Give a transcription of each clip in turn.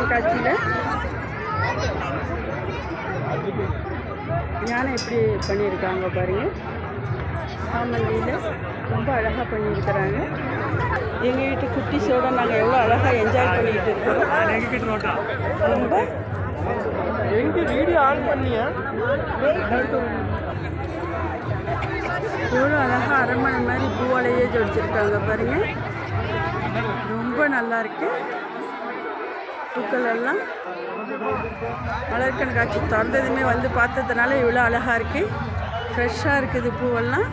கண்காட்சியில் யானை எப்படி பண்ணியிருக்காங்க பாருங்கள். சாமந்தியில் ரொம்ப அழகாக பண்ணியிருக்கிறாங்க. எங்கள் வீட்டு குட்டிஸோடு நாங்கள் எவ்வளோ அழகாக என்ஜாய் பண்ணிகிட்டு இருக்கிறோம். ரொம்ப வீடியோ ஆன் பண்ணியா எவ்வளோ அழகாக அரண்மனை மாதிரி பூவாலையே ஜொடிச்சிருக்காங்க பாருங்கள். ரொம்ப நல்லா இருக்கு. பூக்கள் எல்லாம் மலர் கண்காட்சி திறந்ததுமே வந்து பார்த்ததுனால இவ்வளோ அழகாக இருக்குது. ஃப்ரெஷ்ஷாக இருக்குது பூவெல்லாம்.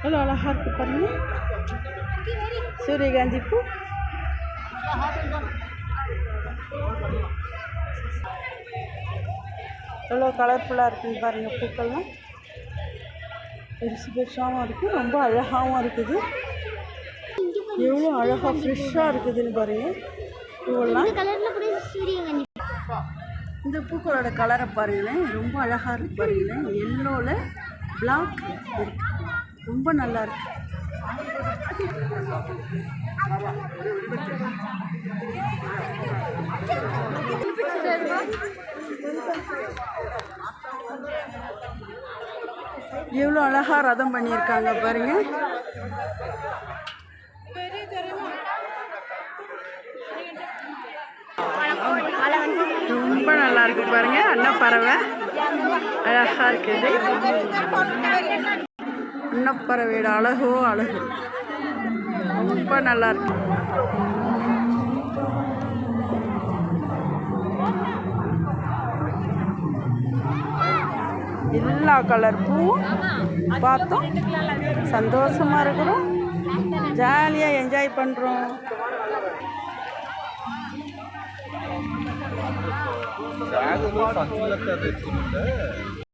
எவ்வளோ அழகாக இருக்குது பாருங்கள். சூரியகாந்தி பூ எவ்வளோ கலர்ஃபுல்லாக இருக்குன்னு பாருங்கள். பூக்கள்லாம் பெருசு பெருசாகவும் இருக்குது, ரொம்ப அழகாகவும் இருக்குது. எவ்வளோ அழகாக ஃப்ரெஷ்ஷாக இருக்குதுன்னு பாருங்கள். பூவெல்லாம் இந்த பூக்களோட கலரை பாருங்களேன், ரொம்ப அழகாக இருக்குது பாருங்களேன். எல்லோவில் பிளாக் இருக்குது, ரொம்ப நல்லா இருக்கு. எவ்வளோ அழகாக ரதம் பண்ணியிருக்காங்க பாருங்க. ரொம்ப நல்லா இருக்கு பாருங்க. அன்னப்பறவை அழகா இருக்குது. அன்னப்பறவையோட அழகோ அழகு, ரொம்ப நல்லா இருக்கு. எல்லா கலர் பூவும் பார்த்தோம், சந்தோஷமாக இருக்கிறோம், ஜாலியாக என்ஜாய் பண்ணுறோம்.